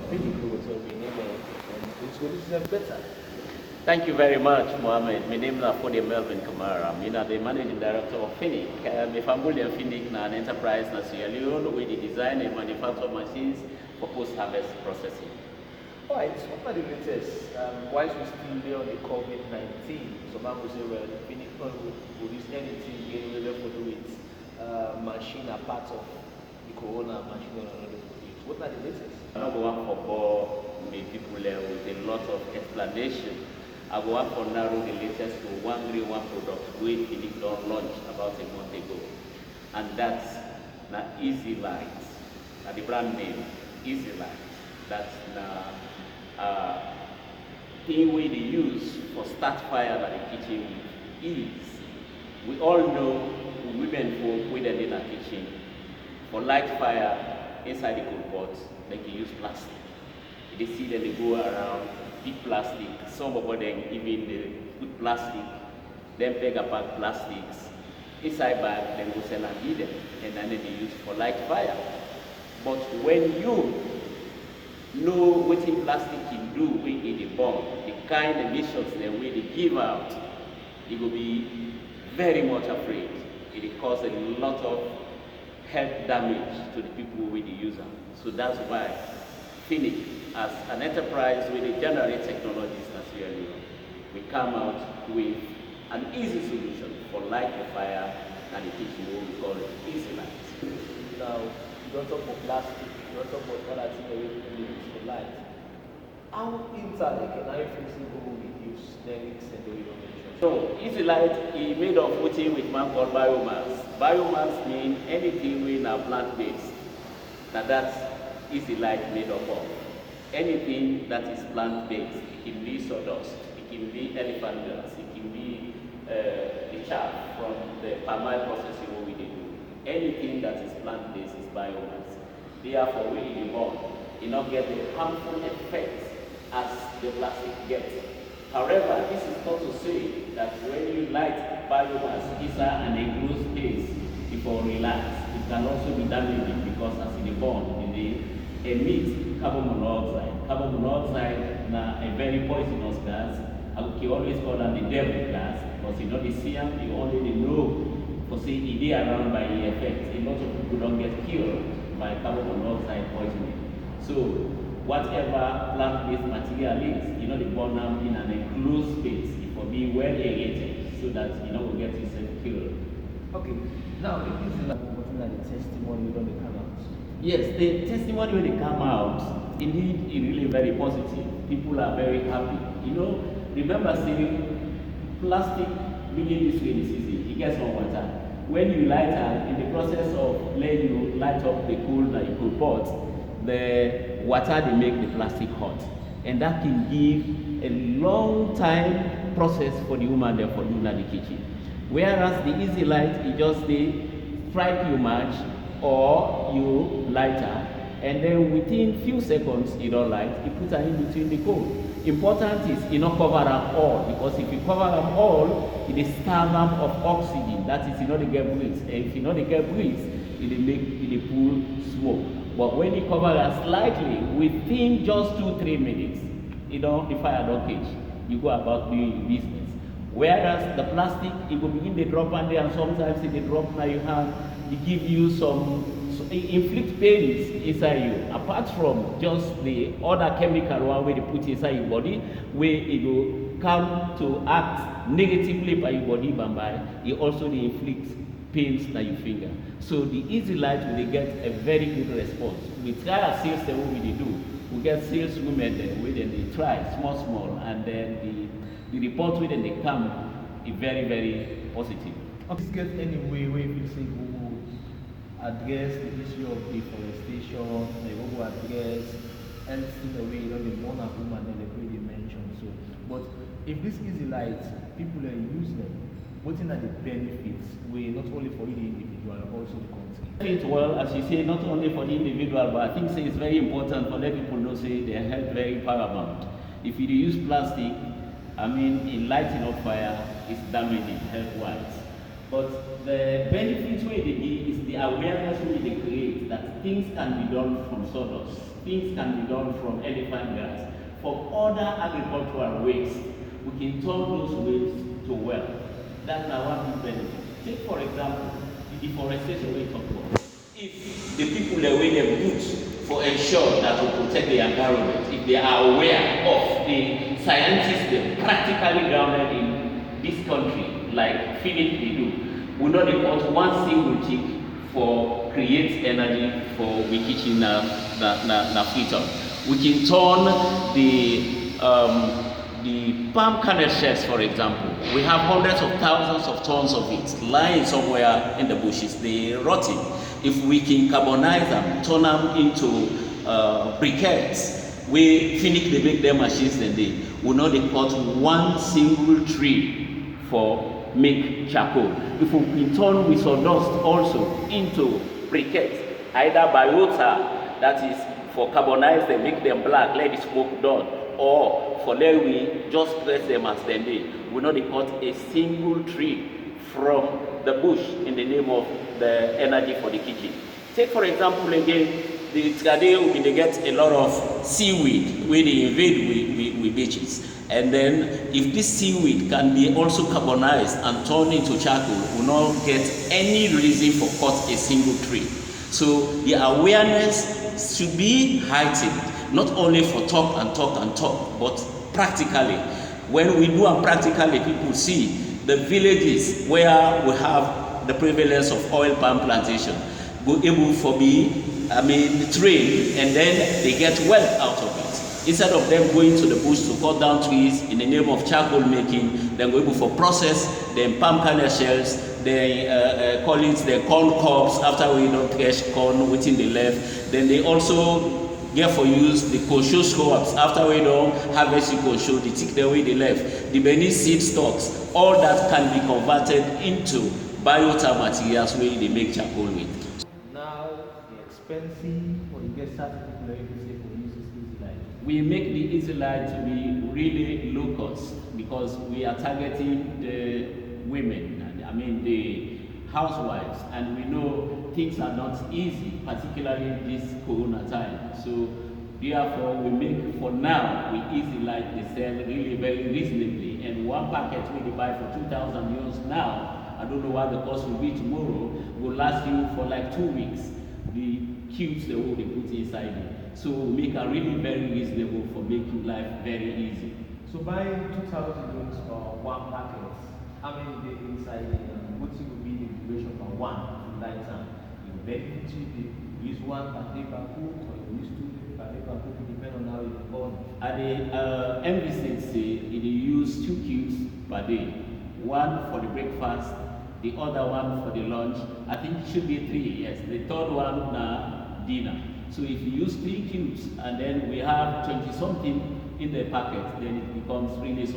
FINIC will be named and it's going to be better. Thank you very much, Mohamed. My name is Foday Melvin Kamara. I'm the managing director of FINIC. If I'm building FINIC, an enterprise in Sierra Leone, we design and manufacture machines for post-harvest processing. All right, so what are the latest? Whilst we still there on the COVID-19, some people say, well, FINIC will use anything getting ready for do with machine apart of the corona machine or another produce. What are the latest? I'm not going for bore people with a lot of explanation. I go up for narrow the latest to one product we FINIC don't launch about a month ago. And that's the Easy Light. The brand name, Easy Light. That's the thing we use for start fire at the kitchen with ease. We all know women folk within in the kitchen. For light fire inside the cook pot, they can use plastic. They see that they go around big plastic. Some of them even they put plastic, then peg apart plastics inside bag, then go sell and eat them, and then they use for light fire. But when you know what in plastic can do in the bomb, the kind of emissions that we they give out, you will be very much afraid. It will cause a lot of health damage to the people with the user. So that's why FINIC, as an enterprise with a generate technologies as we come out with an easy solution for light the fire and the kitchen, what we call it Easy Light. Now, you don't talk about plastic, you don't talk about other things that we use for light. How inside can I flexible reduce the risks and the innovation? So, Easy Light is made of what with man called biomass. Biomass means anything we are plant-based. Now that's Easy Light made up of. Anything that is plant-based. It can be sawdust, it can be elephant grass, it can be the chaff from the palm oil processing what we do. Anything that is plant-based is biomass. Therefore, we in the bomb, you not get the harmful effects as the plastic gets. However, this is not to say that when you light biomass inside an enclosed space before relax, it can also be damaging because as in the bomb, it emits carbon monoxide. Carbon monoxide is a very poisonous gas. You always call that the devil gas because you know the CM, you already know for say it is around by the effect. A lot of people don't get killed by carbon monoxide poisoning. So whatever plant-based material is, you know, they burn them in an enclosed space. It will be well aerated so that you know will get yourself killed. Okay. Now this is like the testimony when they come out. Yes, the testimony when they come out, indeed, is really very positive. People are very happy. You know, remember saying plastic being this way this season, it gets on water. When you light up, in the process of letting you light up the cool pot, the water they make the plastic hot. And that can give a long time process for the woman there for doing at the kitchen. Whereas the Easy Light, it just they strike you match or you lighter, and then within few seconds you don't light, you put it in between the coal. Important is you not cover them all, because if you cover them all, it is starve them of oxygen. That is, you know, they get breeze. And if you know they get breeze, it pull smoke. But when you cover them slightly, within just 2-3 minutes, you know, the fire don't catch. You go about doing your business. Whereas the plastic, it will begin to drop on there, and sometimes if they drop now you have, it give you some inflict pains inside you, apart from just the other chemical one where they put inside your body, where it will come to act negatively by your body, by it also inflicts pains na your finger. So the Easy Light will get a very good response. We try our sales the way we do. We get sales women there where they try small, and then the report where they come is very, very positive. Okay, get any way where you say we will address the issue of deforestation, they will address anything the way you know the born a woman and the way they mentioned. So, but if this Easy Light, people use them, what are the benefits? We not only for the individual, also the country. Well, as you say, not only for the individual, but I think it's very important for let people know say their health very paramount. If you use plastic, I mean, in lighting of fire, it's damaging health-wise. But the benefit where they give is the awareness where they create that things can be done from sawdust, things can be done from elephant grass, from other agricultural waste. We can turn those waste to wealth. That's our one big benefit. Take for example, the deforestation we talk about. If the people the way they do for ensure that we protect the environment, if they are aware of the scientists that practically grounded in this country, like FINIC they do, we know they want one single tick for create energy for we kitchen na future. We can turn the palm kernel shells, for example. We have hundreds of thousands of tons of it lying somewhere in the bushes. They're rotting. If we can carbonize them, turn them into briquettes, we FINIC they make their machines and they will not cut one single tree for make charcoal. If we can turn with sawdust also into briquettes, either by water, that is for carbonize them, make them black, let the smoke done, or for let we just press them as they will not cut a single tree from the bush in the name of the energy for the kitchen. Take for example again, today we get a lot of seaweed where they invade with beaches. And then if this seaweed can be also carbonized and turned into charcoal, we will not get any reason for cut a single tree. So the awareness should be heightened, not only for talk and talk and talk, but practically. When we do it practically, people see the villages where we have the prevalence of oil palm plantation go able for train, and then they get wealth out of it. Instead of them going to the bush to cut down trees in the name of charcoal making, they go able for process, then palm kernel shells, they call it the corn cobs after we don't thresh corn within the left. Then they also get for use the kosho scraps after we don't harvest the kosho, they take the way they left. The Benin seed stocks, all that can be converted into biotar materials where they make charcoal with. Now the expensive or you get certain people like you say for use easy light. We make the easy light to be really low cost because we are targeting the women, the housewives, and we know things are not easy, particularly this corona time. So therefore we make, for now, we easy light the sell really very reasonably, and one packet we buy for 2,000 euros now, I don't know what the cost will be tomorrow, will last you for like 2 weeks. The cubes they will put inside it. So we make a really very reasonable for making life very easy. So buying 2,000 euros for one packet, how many days inside it? What will be the duration for one to light time? You benefit you use one per day per cook, or you use 2 days per day per cook, depending on how it's born. At the MVCC, it use 2 cubes per day. One for the breakfast, the other one for the lunch. I think it should be 3, yes. The third one dinner. So if you use 3 cubes and then we have 20 something in the packet, then it becomes really